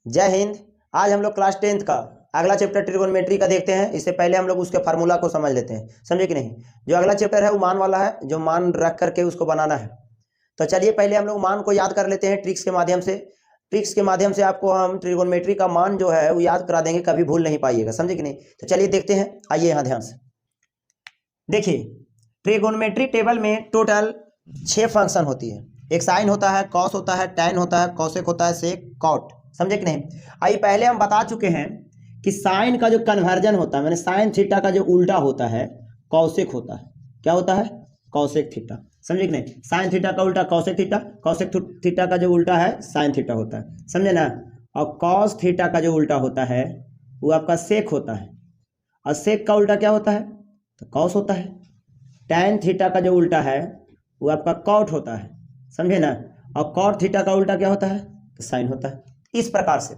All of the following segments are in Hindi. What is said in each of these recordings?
जय हिंद। आज हम लोग क्लास 10th का अगला चैप्टर ट्रिगोनोमेट्री का देखते हैं। इससे पहले हम लोग उसके फार्मूला को समझ लेते हैं, समझे कि नहीं। जो अगला चैप्टर है वो मान वाला है, जो मान रख करके उसको बनाना है। तो चलिए पहले हम लोग मान को याद कर लेते हैं ट्रिक्स के माध्यम से। ट्रिक्स के माध्यम से आपको हम ट्रिगोनोमेट्री का मान जो है वो याद करा देंगे, कभी भूल नहीं पाइएगा, समझे कि नहीं। तो चलिए देखते हैं, आइए यहाँ ध्यान से देखिए। ट्रिगोनोमेट्री टेबल में टोटल 6 फंक्शन होती है। एक साइन होता है, कॉस होता है, टैन होता है, कॉसेक होता है, सेक, कॉट, समझे कि नहीं। आइए पहले हम बता चुके हैं कि साइन का जो कन्वर्जन होता है, मैंने साइन थीटा का जो उल्टा होता है कॉसेक होता है। क्या होता है? कॉसेक थीटा, समझे कि नहीं। साइन थीटा का उल्टा कॉसेक थीटा, कॉसेक थीटा का जो उल्टा है साइन थीटा होता है, समझे ना। और कॉस थीटा का जो उल्टा होता है वो आपका सेक होता है, और सेक का उल्टा क्या होता है? तो कॉस होता है। टैन थीटा का जो उल्टा है वो आपका कॉट होता है, समझे ना। और कॉट थीटा का उल्टा क्या होता है? तो साइन होता है। इस प्रकार से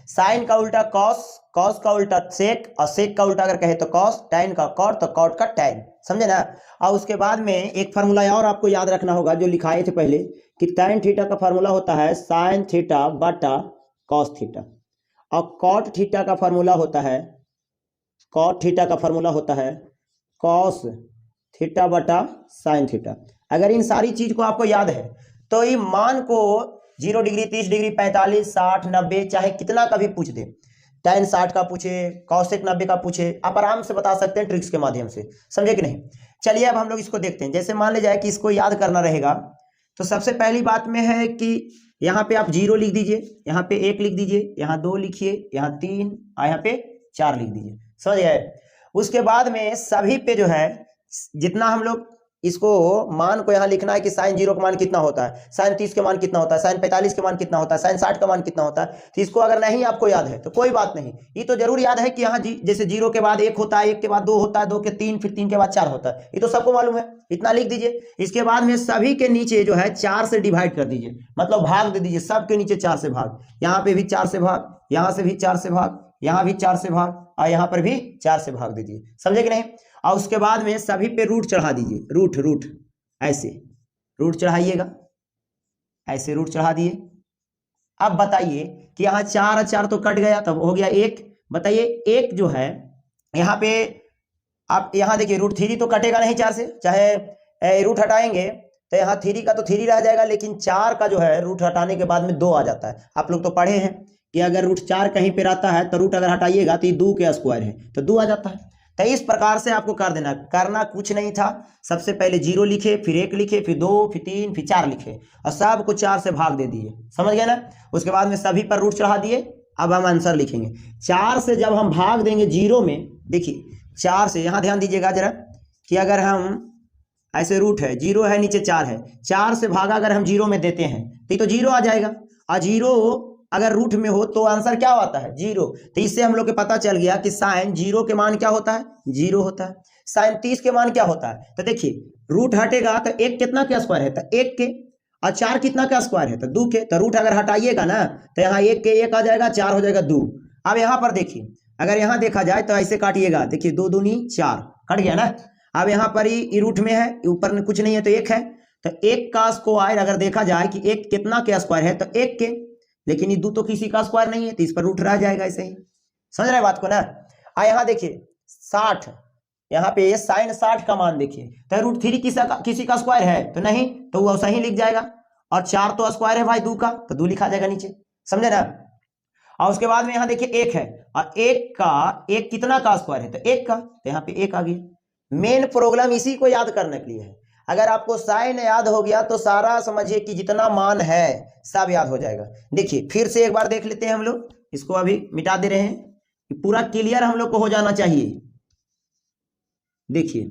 साइन का उल्टा कॉस, कॉस का उल्टा सेक, और सेक का उल्टा अगर कहे तो कॉस, टैन का कॉट, तो कॉट का टैन, समझे ना। और उसके बाद में एक फार्मूला और आपको याद रखना होगा जो लिखाए थे पहले, कि टैन थीटा का फार्मूला होता है साइन थीटा बटा कॉस थीटा, और कॉट थीटा का फार्मूला होता है, कॉट थीटा का फार्मूला होता है कॉस थीटा बटा साइन थीटा। अगर इन सारी चीज को आपको याद है तो ये मान को 0 डिग्री, 30 डिग्री, 45, 60, 90 चाहे कितना का भी पूछ दे, टैन 60 का पूछे, कॉसेक 90 का पूछे, आप आराम से बता सकते हैं ट्रिक्स के माध्यम से, समझे कि नहीं। चलिए अब हम लोग इसको देखते हैं। जैसे मान ले जाए कि इसको याद करना रहेगा, तो सबसे पहली बात में है कि यहाँ पे आप 0 लिख दीजिए, यहाँ पे 1 लिख दीजिए, यहाँ 2 लिखिए, यहाँ 3 और यहाँ पे 4 लिख दीजिए, समझ गए। उसके बाद में सभी पे जो है जितना हम लोग इसको मान को यहाँ लिखना है कि साइन 0 का मान कितना होता है, साइन 30 के मान कितना होता है, साइन 45 के मान कितना होता है, साइन 60 का मान कितना होता है। तो इसको अगर नहीं आपको याद है तो कोई बात नहीं, ये तो जरूर याद है कि यहाँ जैसे 0 के बाद 1 होता है, 1 के बाद 2 होता है, 2 के 3, फिर 3 के बाद 4 होता है, ये तो सबको मालूम है, इतना लिख दीजिए। इसके बाद में सभी के नीचे जो है 4 से डिवाइड कर दीजिए, मतलब भाग दे दीजिए, सबके नीचे 4 से भाग, यहाँ पे भी 4 से भाग, यहाँ से भी 4 से भाग, यहाँ भी 4 से भाग, और यहाँ पर भी 4 से भाग दीजिए, समझे कि नहीं। और उसके बाद में सभी पे रूट चढ़ा दीजिए, रूट रूट ऐसे रूट चढ़ाइएगा, ऐसे रूट चढ़ा दिए। अब बताइए कि यहाँ 4 और 4 तो कट गया, तब हो गया 1। बताइए 1 जो है यहाँ पे, आप यहाँ देखिए रूट 3 तो कटेगा नहीं 4 से, चाहे रूट हटाएंगे तो यहाँ 3 का तो 3 रह जाएगा, लेकिन 4 का जो है रूट हटाने के बाद में 2 आ जाता है। आप लोग तो पढ़े हैं कि अगर रूट 4 कहीं पे रहता है तो रूट अगर हटाइएगा तो ये 2 के स्क्वायर है, तो 2 आ जाता है। तो इस प्रकार से आपको कर देना, करना कुछ नहीं था। सबसे पहले 0 लिखे, फिर 1 लिखे, फिर 2, फिर 3, फिर 4 लिखे, और सबको 4 से भाग दे दिए, समझ गए ना। उसके बाद में सभी पर रूट चढ़ा दिए। अब हम आंसर लिखेंगे। 4 से जब हम भाग देंगे 0 में, देखिए 4 से, यहाँ ध्यान दीजिएगा जरा, कि अगर हम ऐसे रूट है, 0 है, नीचे 4 है, 4 से भागा अगर हम 0 में देते हैं तो 0 आ जाएगा, और 0 अगर रूट में हो तो आंसर क्या आता है? 0। तो इससे हम लोग को पता चल गया कि साइन 0 के मान क्या होता है? 0 होता है। साइन 30 के मान क्या होता है? तो देखिए रूट हटेगा तो 1 कितना का स्क्वायर है? तो 1 के, और 4 कितना का स्क्वायर है? तो 2 के। तो रूट अगर हटाइएगा ना तो यहाँ 1 के 1 आ जाएगा, 4 हो जाएगा 2। अब यहाँ पर देखिए, अगर यहाँ देखा जाए तो ऐसे काटिएगा, देखिए 2 दूनी 4, कट गया ना। अब यहाँ पर ही रूट में है, ऊपर में कुछ नहीं है तो 1 है, तो 1 का स्क्वायर अगर देखा जाए कि 1 कितना के स्क्वायर है, तो 1 के, लेकिन ये 2 तो किसी का स्क्वायर नहीं है, तो इस पर रूट रह जाएगा ऐसे ही, समझ रहे बात को ना। यहाँ देखिए 60, यहाँ पे साइन 60 का मान देखिए, तो रूट 3 किसी का स्क्वायर है तो नहीं, तो वो सही लिख जाएगा। और 4 तो स्क्वायर है भाई 2 का, तो 2 लिखा जाएगा नीचे, समझे ना। और उसके बाद में यहाँ देखिए 1 है, और 1 कितना का स्क्वायर है? तो 1 का, तो यहाँ पे 1 आ गया। मेन प्रॉब्लम इसी को याद करने के लिए है। अगर आपको साइन याद हो गया तो सारा समझिए कि जितना मान है सब याद हो जाएगा। देखिए फिर से एक बार देख लेते हैं हम लोग, इसको अभी मिटा दे रहे हैं, पूरा क्लियर हम लोग को हो जाना चाहिए। देखिए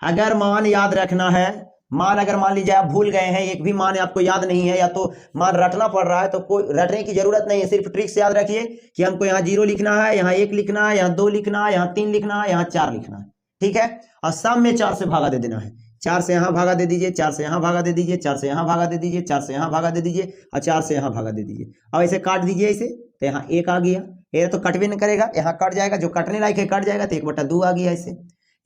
अगर मान याद रखना है, मान अगर मान लीजिए आप भूल गए हैं, एक भी मान आपको याद नहीं है, या तो मान रटना पड़ रहा है, तो कोई रटने की जरूरत नहीं है, सिर्फ ट्रिक से याद रखिए कि हमको यहाँ 0 लिखना है, यहाँ 1 लिखना है, यहाँ 2 लिखना है, यहाँ 3 लिखना है, यहाँ 4 लिखना है, ठीक है। और सब में 4 से भागा दे देना है, 4 से यहाँ भागा दे दीजिए, 4 से यहाँ भागा दे दीजिए, 4 से यहाँ भागा दे दीजिए, 4 से यहाँ भागा दे दीजिए, और 4 से यहाँ भागा दे दीजिए। अब ऐसे काट दीजिए ऐसे, तो यहाँ 1 आ गया, ये तो कट भी नहीं करेगा, यहाँ कट जाएगा, जो कटने लायक है कट जाएगा, तो 1/2 आ गया ऐसे।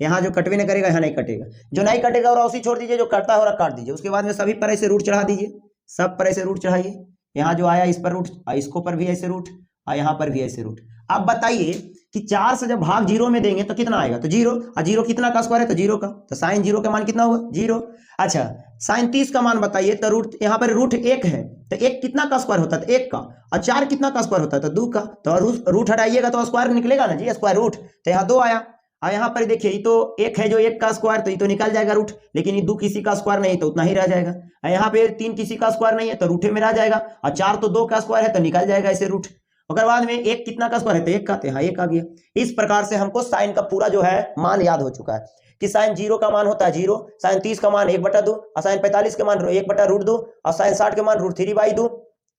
यहाँ जो कटवे नहीं करेगा यहाँ नहीं कटेगा, जो नहीं कटेगा और उसी छोड़ दीजिए, जो कटता है और काट दीजिए। उसके बाद में सभी पर ऐसे रूट चढ़ा दीजिए, सब पर ऐसे रूट चढ़ाइए, यहाँ जो आया इस पर रूट, इसको पर भी ऐसे रूट, और यहाँ पर भी ऐसे रूट। अब बताइए कि 4 से जब भाग 0 में देंगे तो कितना आएगा, तो 0, और 0 कितना का स्क्वायर है, तो 0 का, तो साइन 0 का मान कितना होगा, 0। अच्छा साइन 30 का मान बताइए, तो रूट यहाँ पर रूट 1 है, तो 1 कितना का स्क्वायर होता है, तो 1 का, और 4 कितना का स्क्वायर होता है, तो 2 का, तो रूट हटाइएगा तो स्क्वायर निकलेगा ना जी, स्क्वायर रूट, तो यहाँ 2 आया। और यहाँ पर देखिए ये तो 1 है जो 1 का स्क्वायर, तो ये तो निकल जाएगा रूट, लेकिन ये 2 किसी का स्क्वायर नहीं तो उतना ही रह जाएगा। यहाँ पे 3 किसी का स्क्वायर नहीं है तो रूठे में रह जाएगा, और 4 तो 2 का स्क्वायर है तो निकल जाएगा ऐसे रूट। उसके बाद में 1 कितना का स्क्वायर है, तो 1 का, तो यहाँ 1 आ गया। इस प्रकार से हमको साइन का पूरा जो है मान याद हो चुका है कि साइन 0 का मान होता है 0, साइन 30 का मान 1/2, और साइन 45 के मान 1/√2, और साइन 60 के मान √3/2,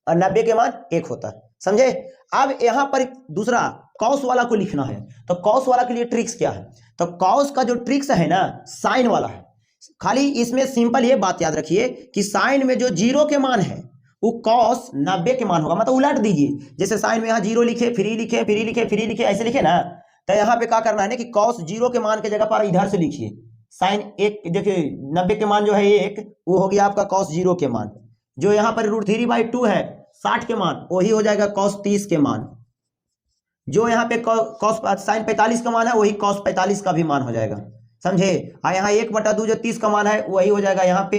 और 90 के मान 1 होता है, समझे। अब यहाँ पर दूसरा कॉस वाला को लिखना है, तो कॉस वाला के लिए ट्रिक्स क्या है, तो कॉस का जो ट्रिक्स है ना साइन वाला है। खाली इसमें सिंपल ये बात याद रखिए कि साइन में जो 0 के मान है वो कॉस 90 के मान होगा, मतलब उलट दीजिए, जैसे साइन में यहाँ 0 लिखे, फ्री लिखे, फ्री लिखे, फ्री लिखे, ऐसे लिखे ना, तो यहाँ पे क्या करना है ना कि कॉस 0 के मान के जगह पर इधर से लिखिए साइन 1, देखिए 90 के मान जो है 1, वो हो गया आपका कॉस 0 के मान। जो यहाँ पर √3/2 है 60 के मान, वही हो जाएगा कॉस 30 के मान। जो यहाँ पे कॉस साइन 45 का मान है वही कॉस 45 का भी मान हो जाएगा, समझे। और यहाँ 1/2 जो 30 का मान है वही हो जाएगा यहाँ पे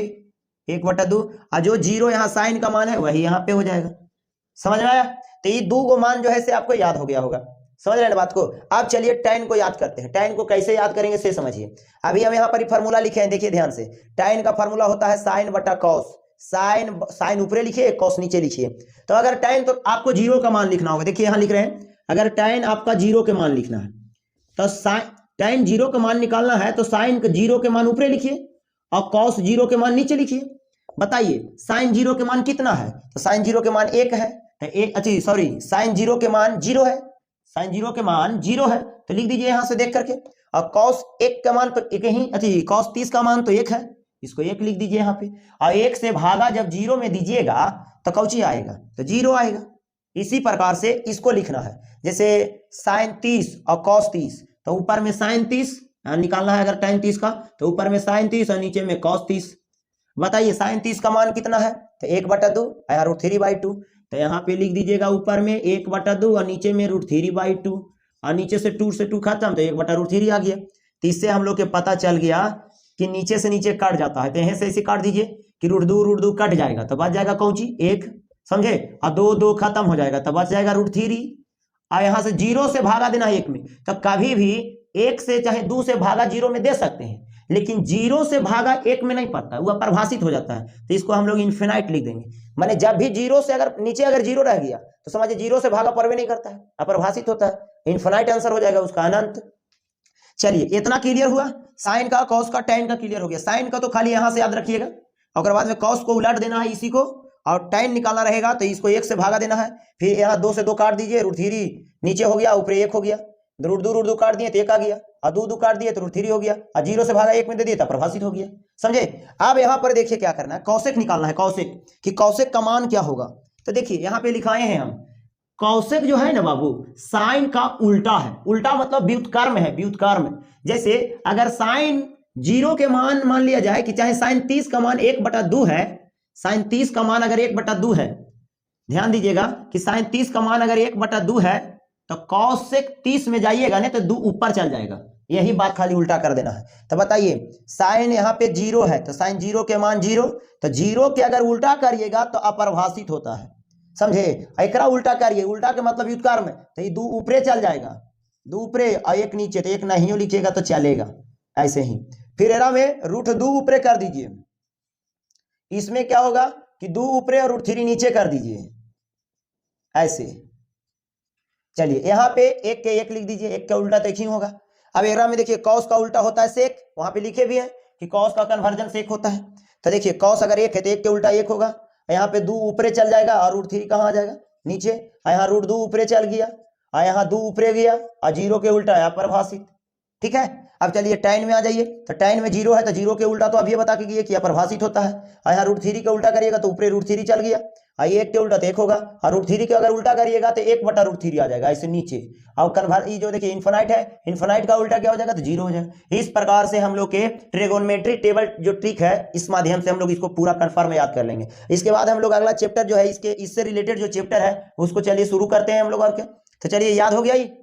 1/2, और जो 0 यहाँ साइन का मान है वही यहाँ पे हो जाएगा, समझ में आया। तो ये 2 मान जो है से आपको याद हो गया होगा, समझ रहे हैं बात को। अब चलिए tan को याद करते हैं, tan को कैसे याद करेंगे से समझिए। अभी हम यहाँ पर फॉर्मूला लिखे हैं, देखिए ध्यान से, tan का फॉर्मूला होता है साइन बटा कॉस, साइन ऊपरे लिखिए, कॉस नीचे लिखिए। तो अगर tan तो आपको 0 का मान लिखना होगा, देखिए यहाँ लिख रहे हैं, अगर tan आपका 0 के मान लिखना है तो tan 0 का मान निकालना है तो साइन 0 के मान ऊपरे लिखिए और कॉस 0 के मान नीचे लिखिए। बताइए साइन 0 के मान कितना है, तो साइन 0 के मान 1 है, अच्छा सॉरी साइन 0 के मान 0 है, साइन 0 के मान 0 है तो लिख दीजिए यहां से देख करके। और कॉस 1 का मान तो 1 ही, अच्छा कॉस 30 का मान तो 1 है, इसको 1 लिख दीजिए यहाँ पे। और 1 से भागा जब 0 में दीजिएगा तो कौची आएगा, तो 0 आएगा। इसी प्रकार से इसको लिखना है, जैसे साइन 30 और कॉस 30, तो ऊपर में साइन 30 निकालना है, अगर tan 30 का तो ऊपर में साइन 30 और नीचे में कॉस 30। बताइए साइन 30 का मान कितना है, तो 1/2 और √3/2, तो यहाँ पे लिख दीजिएगा ऊपर में 1/2 और नीचे में √3/2, और नीचे से 2 से 2 खत्म तो 1/√3 आ गया। तो इससे हम लोग के पता चल गया कि नीचे से नीचे कट जाता है, तो यहाँ से ऐसे काट दीजिए कि √2 कट जाएगा तो बच जाएगा कौन ची 1, समझे, और 2 खत्म हो जाएगा तो बच जाएगा √3। और यहाँ से 0 से भागा देना 1 में, तो कभी भी 1 से चाहे 2 से भागा 0 में दे सकते हैं, लेकिन 0 से भागा 1 में नहीं पड़ता, वो परिभाषित हो जाता है, तो इसको हम लोग इन्फिनाइट लिख देंगे। माने जब भी 0 से अगर नीचे अगर 0 रह गया तो समझिए 0 से भागा परवे नहीं करता है, अपरिभाषित होता है, इन्फिनाइट आंसर हो जाएगा उसका, अनंत। चलिए इतना क्लियर हुआ, साइन का, कॉस का, tan का क्लियर हो गया। साइन का तो खाली यहां से याद रखिएगा, और बाद में कॉस को उलट देना है इसी को, और tan निकालना रहेगा तो इसको 1 से भागा देना है, फिर यहाँ 2 से 2 काट दीजिए, √3 नीचे हो गया, ऊपर 1 हो गया, √2 काट दिए तो 1 आ गया, और 2 काट दिए तो √3 हो गया, और 0 से भागा 1 में दे दिया तो प्रभाषित हो गया, समझे। अब यहाँ पर देखिए क्या करना है, कौशिक निकालना है, कौशिक कि कौशिक का मान क्या होगा। तो देखिए यहाँ पे लिखाए हैं हम, कौशिक जो है ना बाबू साइन का उल्टा है, उल्टा मतलब व्युत्क्रम है, व्युत्क्रम। जैसे अगर साइन 0 के मान लिया जाए कि चाहे साइन 30 का मान 1/2 है, साइन 30 का मान अगर 1/2 है, ध्यान दीजिएगा कि साइन 30 का मान अगर 1/2 है तो कौशिक 30 में जाइएगा नहीं तो 2 ऊपर चल जाएगा, यही बात खाली उल्टा कर देना है। तो बताइए साइन यहाँ पे 0 है तो साइन 0 के मान 0, तो 0 के अगर उल्टा करिएगा तो अपरिभाषित होता है, समझे। एकरा उल्टा करिए, उल्टा के मतलब व्युत्क्रम में, तो ये 2 ऊपरे चल जाएगा, 2 ऊपरे और 1 नीचे, तो 1 नहीं लिखिएगा तो चलेगा ऐसे ही। फिर एरा में √2 ऊपरे कर दीजिए, इसमें क्या होगा कि 2 ऊपरे और √3 नीचे कर दीजिए ऐसे। चलिए यहाँ पे 1 के 1 लिख दीजिए, 1 का उल्टा तो 1 ही होगा। अब एरा में देखिए कॉस का उल्टा होता है सेक, वहां पे लिखे भी है कि कॉस का कन्वर्जन सेक होता है। तो देखिए कॉस अगर 1 है तो 1 के उल्टा 1 होगा, यहाँ पे 2 ऊपरे चल जाएगा और √3 कहाँ आ जाएगा नीचे, यहाँ √2 ऊपरे चल गया और यहाँ 2 ऊपरे गया और 0 के उल्टा है अपरिभाषित, ठीक है। अब चलिए tan में आ जाइए, तो tan में 0 है तो 0 के उल्टा तो अभी बता के गए कि अपरिभाषित होता है। यहाँ √3 का उल्टा करिएगा तो ऊपर √3 चल गया, आइए 1 के उल्टा तो 1 होगा, और √3 के अगर उल्टा करिएगा तो 1/√3 आ जाएगा ऐसे नीचे। और कन्वर्ट ये जो देखिए इन्फिनाइट है, इन्फिनाइट का उल्टा क्या हो जाएगा तो 0 हो जाएगा। इस प्रकार से हम लोग के ट्रिगोनोमेट्री टेबल जो ट्रिक है इस माध्यम से हम लोग इसको पूरा कन्फर्म याद कर लेंगे। इसके बाद हम लोग अगला चैप्टर जो है इसके इससे रिलेटेड जो चैप्टर है उसको चलिए शुरू करते हैं हम लोग। और क्या, तो चलिए याद हो गया ये।